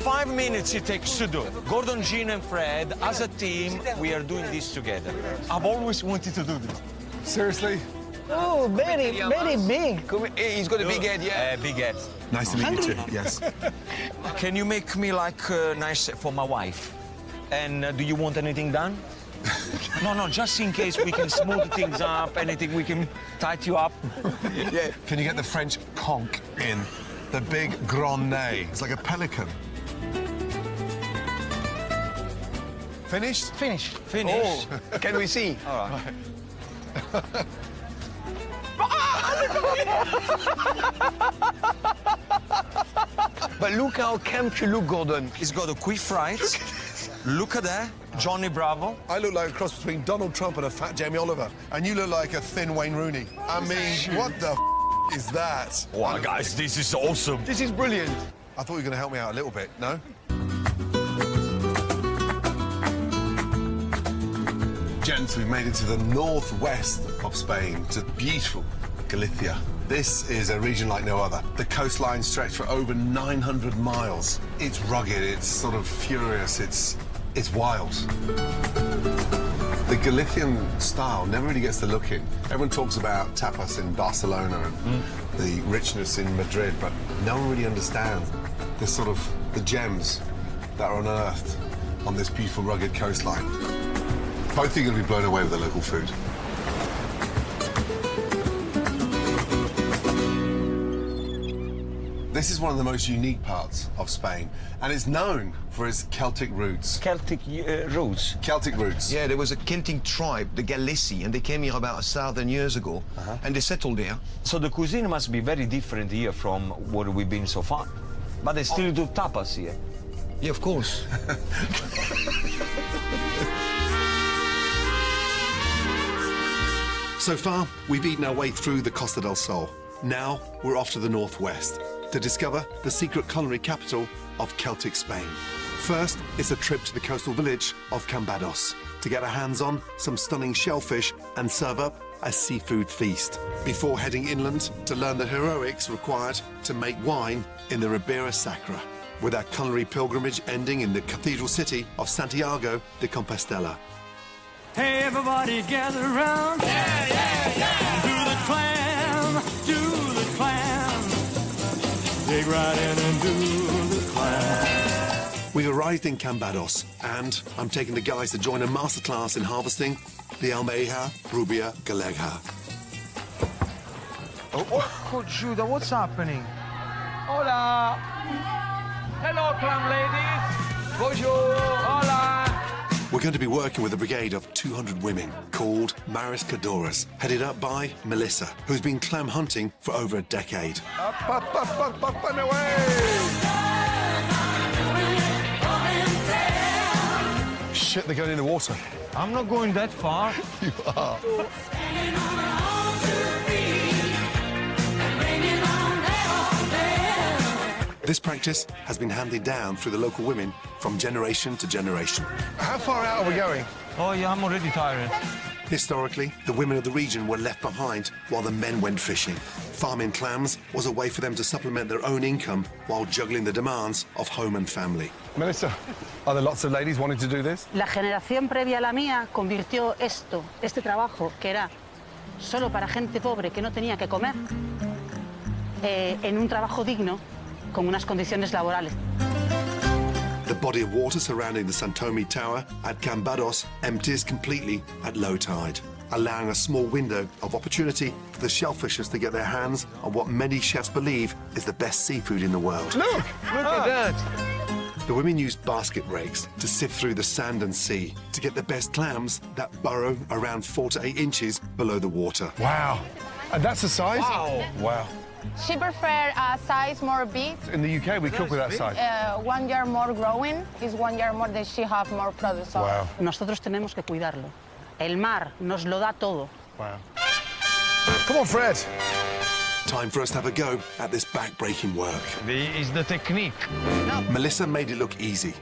5 minutes it takes to do. Gordon, Gino, and Fred, as a team, we are doing this together. I've always wanted to do this. Seriously? Oh, very big. He's got a big head, yeah. Big head. Nice to meet you too, yes. Can you make me, like, nice for my wife? And do you want anything done? No, just in case we can smooth things up, anything we can tighten you up. Yeah. Can you get the French conch in? The big grand nez. It's like a pelican. Finished? Finished. Finish. Oh, can we see? All right. But look how camp you look, Gordon. He's got a quiff right. Look at that. Johnny Bravo. I look like a cross between Donald Trump and a fat Jamie Oliver. And you look like a thin Wayne Rooney. I mean, what the is that? Wow, guys, this is awesome. This is brilliant. I thought you were going to help me out a little bit, no? Gents, we've made it to the northwest of Spain, to beautiful Galicia. This is a region like no other. The coastline stretched for over 900 miles. It's rugged, it's sort of furious, it's wild. The Galician style never really gets the look in. Everyone talks about tapas in Barcelona and the richness in Madrid, but no one really understands the sort of the gems that are unearthed on this beautiful rugged coastline. Both of you are going to be blown away with the local food. This is one of the most unique parts of Spain, and it's known for its Celtic roots. Celtic roots. Celtic roots. Yeah, there was a Celtic tribe, the Galicia, and they came here about 1,000 years ago, and they settled there. So the cuisine must be very different here from where we've been so far. But they still do tapas here. Yeah, of course. So far, we've eaten our way through the Costa del Sol. Now, we're off to the northwest to discover the secret culinary capital of Celtic Spain. First, it's a trip to the coastal village of Cambados to get our hands on some stunning shellfish and serve up a seafood feast, before heading inland to learn the heroics required to make wine in the Ribera Sacra, with our culinary pilgrimage ending in the cathedral city of Santiago de Compostela. Hey, everybody gather around. Yeah, yeah, yeah. Do the clam, do the clam. Dig right in and do the clam. We've arrived in Cambados, and I'm taking the guys to join a masterclass in harvesting the Almeja rubia galega. Oh, Judah, what's happening? Hola. Hello, clam ladies. Bonjour. Hola. We're going to be working with a brigade of 200 women called Mariscadoras, headed up by Melissa, who's been clam hunting for over a decade. Up and away! Shit, they're going in the water. I'm not going that far. You are. This practice has been handed down through the local women from generation to generation. How far out are we going? Oh, yeah, I'm already tired. Historically, the women of the region were left behind while the men went fishing. Farming clams was a way for them to supplement their own income while juggling the demands of home and family. Melissa, are there lots of ladies wanting to do this? La generación previa a la mía convirtió este trabajo, que era solo para gente pobre que no tenía que comer, en un trabajo digno, con unas condiciones laborales. The body of water surrounding the Santomi Tower at Cambados empties completely at low tide, allowing a small window of opportunity for the shellfishers to get their hands on what many chefs believe is the best seafood in the world. Look at that. The women use basket rakes to sift through the sand and sea to get the best clams that burrow around 4 to 8 inches below the water. Wow. And that's the size? Wow. Wow. She prefers a size more big. In the UK, we cook with that size. 1 year more growing is 1 year more that she have more produce. Wow. Nosotros tenemos que cuidarlo. El mar nos lo da todo. Wow. Come on, Fred. Time for us to have a go at this back-breaking work. Is the technique. Melissa made it look easy,